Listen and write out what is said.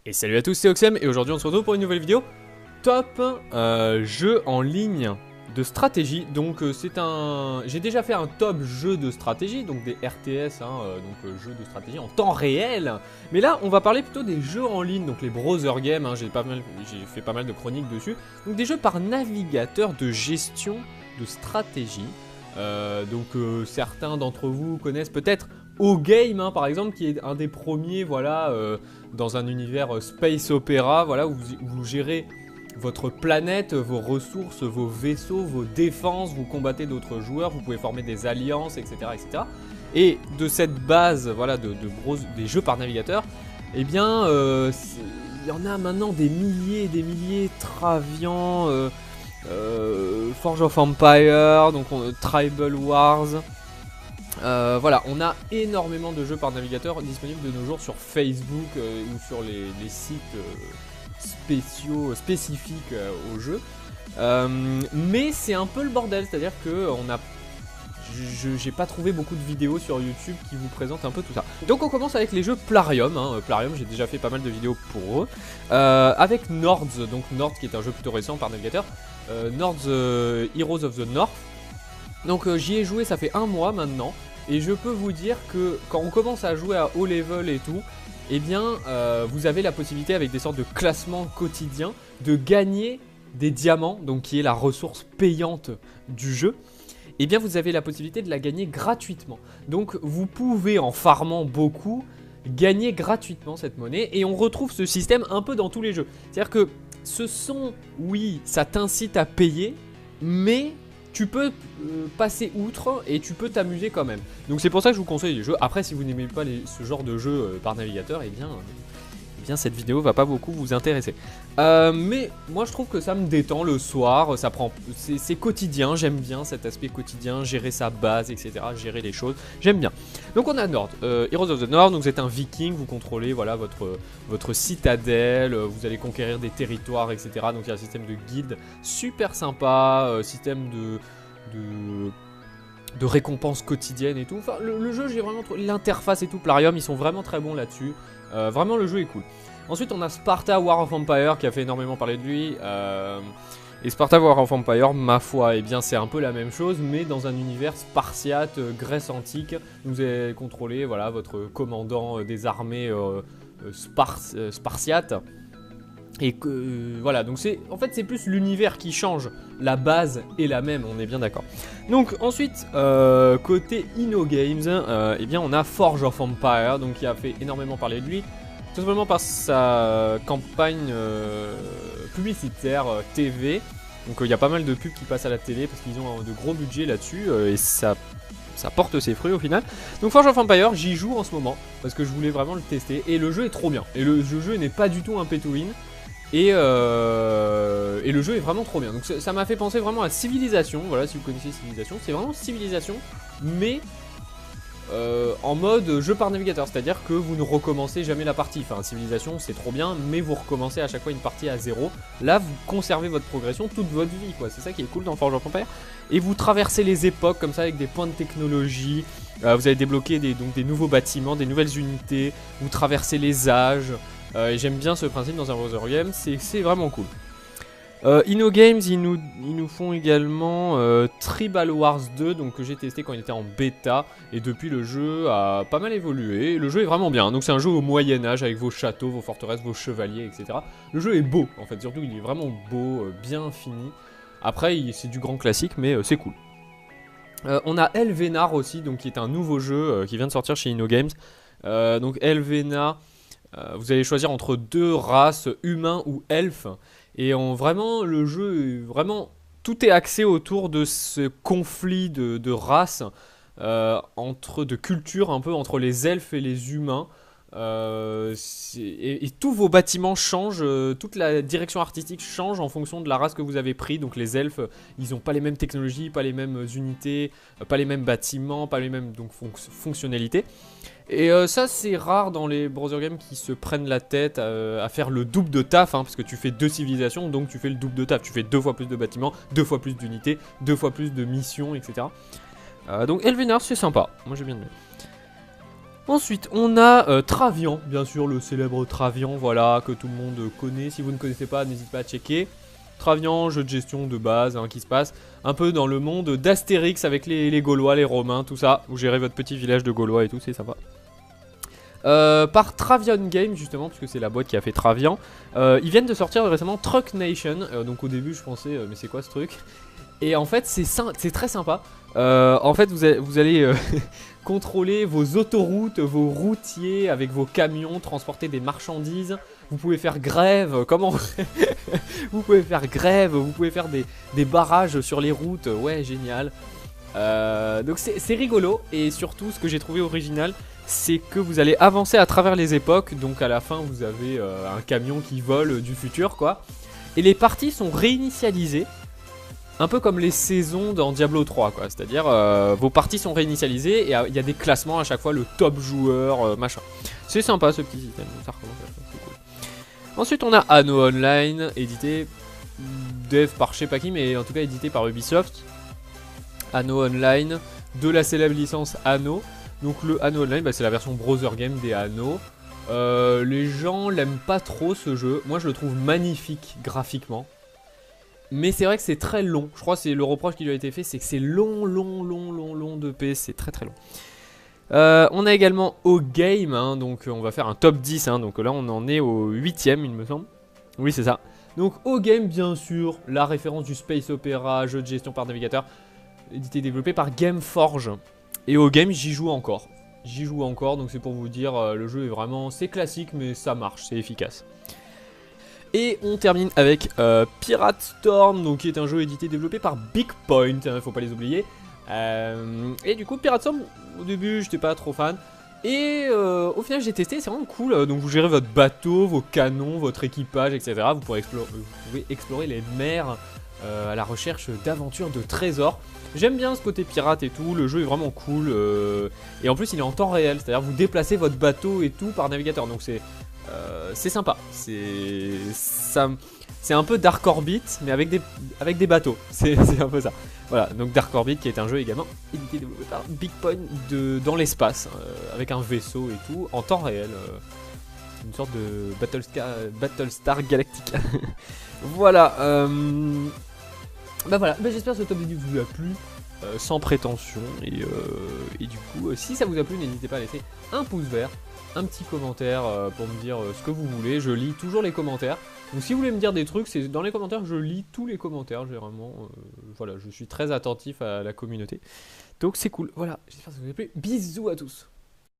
Et salut à tous, c'est Oxem et aujourd'hui on se retrouve pour une nouvelle vidéo top jeu en ligne de stratégie. Donc j'ai déjà fait un top jeu de stratégie, donc des RTS, jeux de stratégie en temps réel. Mais là on va parler plutôt des jeux en ligne, donc les browser games, j'ai fait pas mal de chroniques dessus. Donc des jeux par navigateur de gestion de stratégie. Certains d'entre vous connaissent peut-être O-Game, par exemple, qui est un des premiers, dans un univers space opéra, où vous gérez votre planète, vos ressources, vos vaisseaux, vos défenses, vous combattez d'autres joueurs, vous pouvez former des alliances, etc., etc. Et de cette base, des jeux par navigateur, il y en a maintenant des milliers et des milliers, Travian, Forge of Empire, Tribal Wars. On a énormément de jeux par navigateur disponibles de nos jours sur Facebook ou sur les sites spécifiques aux jeux. Mais c'est un peu le bordel, c'est-à-dire que j'ai pas trouvé beaucoup de vidéos sur YouTube qui vous présentent un peu tout ça. Donc on commence avec les jeux Plarium. Plarium, j'ai déjà fait pas mal de vidéos pour eux. Avec Nords, donc Nords qui est un jeu plutôt récent par navigateur. Nords Heroes of the North. Donc j'y ai joué, ça fait un mois maintenant. Et je peux vous dire que quand on commence à jouer à haut level et tout, vous avez la possibilité avec des sortes de classements quotidiens de gagner des diamants, donc qui est la ressource payante du jeu. Vous avez la possibilité de la gagner gratuitement. Donc vous pouvez, en farmant beaucoup, gagner gratuitement cette monnaie. Et on retrouve ce système un peu dans tous les jeux. C'est-à-dire que oui, ça t'incite à payer, mais tu peux passer outre et tu peux t'amuser quand même. Donc c'est pour ça que je vous conseille les jeux. Après, si vous n'aimez pas ce genre de jeu par navigateur, cette vidéo va pas beaucoup vous intéresser. Mais moi je trouve que ça me détend le soir, c'est quotidien, j'aime bien cet aspect quotidien, gérer sa base, etc., gérer les choses, j'aime bien. Donc on a Nord, Heroes of the North, donc vous êtes un viking, vous contrôlez votre citadelle, vous allez conquérir des territoires, etc. Donc il y a un système de guilde super sympa, système de récompenses quotidiennes et tout. Enfin, le jeu, j'ai vraiment trouvé l'interface et tout, Plarium, ils sont vraiment très bons là-dessus. Vraiment, le jeu est cool. Ensuite, on a Sparta War of Empire qui a fait énormément parler de lui. Et Sparta War of Empire, ma foi, c'est un peu la même chose, mais dans un univers spartiate, Grèce antique. Vous allez contrôler votre commandant des armées spartiates. Et donc c'est plus l'univers qui change, la base est la même, on est bien d'accord. Donc ensuite, côté InnoGames, on a Forge of Empire, donc qui a fait énormément parler de lui, tout simplement par sa campagne publicitaire TV. Donc il y a pas mal de pubs qui passent à la télé parce qu'ils ont de gros budgets là-dessus et ça porte ses fruits au final. Donc Forge of Empire, j'y joue en ce moment parce que je voulais vraiment le tester et le jeu est trop bien. Et le jeu n'est pas du tout un pay to win. Et le jeu est vraiment trop bien. Donc ça m'a fait penser vraiment à Civilization. Voilà, si vous connaissez Civilization, c'est vraiment Civilization, mais en mode jeu par navigateur. C'est-à-dire que vous ne recommencez jamais la partie. Enfin, Civilization, c'est trop bien, mais vous recommencez à chaque fois une partie à zéro. Là, vous conservez votre progression toute votre vie, quoi. C'est ça qui est cool dans Forge of Empire. Et vous traversez les époques comme ça avec des points de technologie. Vous allez débloquer des nouveaux bâtiments, des nouvelles unités. Vous traversez les âges. Et j'aime bien ce principe dans un browser game, c'est vraiment cool. InnoGames, ils nous font également Tribal Wars 2, donc que j'ai testé quand il était en bêta, et depuis le jeu a pas mal évolué, le jeu est vraiment bien, donc c'est un jeu au Moyen-Âge avec vos châteaux, vos forteresses, vos chevaliers, etc. Le jeu est beau, en fait, surtout il est vraiment beau, bien fini. Après, c'est du grand classique, mais c'est cool. On a Elvenar aussi, donc qui est un nouveau jeu qui vient de sortir chez InnoGames. Donc Elvenar... vous allez choisir entre deux races, humains ou elfes. Et vraiment, le jeu, tout est axé autour de ce conflit de races, de culture un peu entre les elfes et les humains. Et tous vos bâtiments changent, toute la direction artistique change en fonction de la race que vous avez pris. Donc les elfes, ils n'ont pas les mêmes technologies, pas les mêmes unités, pas les mêmes bâtiments, pas les mêmes fonctionnalités. Et ça c'est rare dans les browser games qui se prennent la tête à faire le double de taf, parce que tu fais 2 civilisations, donc tu fais le double de taf. Tu fais 2 fois plus de bâtiments, 2 fois plus d'unités, 2 fois plus de missions, etc. Donc Elvenar c'est sympa, moi j'ai bien aimé. Ensuite, on a Travian, bien sûr, le célèbre Travian, voilà, que tout le monde connaît. Si vous ne connaissez pas, n'hésitez pas à checker. Travian, jeu de gestion de base, hein, qui se passe un peu dans le monde d'Astérix avec les Gaulois, les Romains, tout ça. Vous gérez votre petit village de Gaulois et tout, c'est sympa. Par Travian Games, justement, puisque c'est la boîte qui a fait Travian. Ils viennent de sortir récemment Truck Nation. Donc au début, je pensais, mais c'est quoi ce truc? Et en fait, c'est très sympa. En fait, vous allez contrôler vos autoroutes, vos routiers avec vos camions, transporter des marchandises. Vous pouvez faire grève, comment vous pouvez faire grève, vous pouvez faire des barrages sur les routes. Ouais, génial. Donc c'est rigolo. Et surtout, ce que j'ai trouvé original, c'est que vous allez avancer à travers les époques. Donc à la fin, vous avez un camion qui vole du futur, quoi. Et les parties sont réinitialisées. Un peu comme les saisons dans Diablo 3, quoi. C'est-à-dire, vos parties sont réinitialisées et il y a des classements à chaque fois, le top joueur, machin. C'est sympa ce petit système, ça recommence à faire, c'est cool. Ensuite, on a Anno Online, édité, dev par je sais pas qui, mais en tout cas édité par Ubisoft. Anno Online, de la célèbre licence Anno. Donc le Anno Online, bah, c'est la version browser game des Anno. Les gens l'aiment pas trop ce jeu. Moi, je le trouve magnifique graphiquement. Mais c'est vrai que c'est très long. Je crois que c'est le reproche qui lui a été fait, c'est que c'est long de P. C'est très long. On a également O-Game, hein, donc on va faire un top 10. Hein, donc là, on en est au 8ème, il me semble. Oui, c'est ça. Donc O-Game, bien sûr, la référence du Space Opera, jeu de gestion par navigateur, édité et développé par Gameforge. Et O-Game, j'y joue encore. J'y joue encore, donc c'est pour vous dire, le jeu est vraiment... C'est classique, mais ça marche, c'est efficace. Et on termine avec Pirate Storm, donc qui est un jeu édité et développé par Big Point, hein, faut pas les oublier. Et du coup, Pirate Storm, au début, j'étais pas trop fan. Et au final, j'ai testé, c'est vraiment cool. Donc vous gérez votre bateau, vos canons, votre équipage, etc. Vous pouvez explorer les mers à la recherche d'aventures, de trésors. J'aime bien ce côté pirate et tout, le jeu est vraiment cool. Et en plus, il est en temps réel, c'est-à-dire vous déplacez votre bateau et tout par navigateur. Donc c'est sympa, c'est un peu Dark Orbit mais avec des bateaux, c'est un peu ça. Voilà, donc Dark Orbit qui est un jeu également édité et développé par Big Point dans l'espace, avec un vaisseau et tout, en temps réel. Une sorte de Battlestar Galactica. Voilà, bah voilà, bah j'espère que ce top 10 vous a plu. Sans prétention et du coup si ça vous a plu, n'hésitez pas à laisser un pouce vert, un petit commentaire pour me dire ce que vous voulez. Je lis toujours les commentaires, donc si vous voulez me dire des trucs, c'est dans les commentaires, je lis tous les commentaires généralement. Voilà, je suis très attentif à la communauté, donc c'est cool. Voilà, j'espère que ça vous a plu, bisous à tous.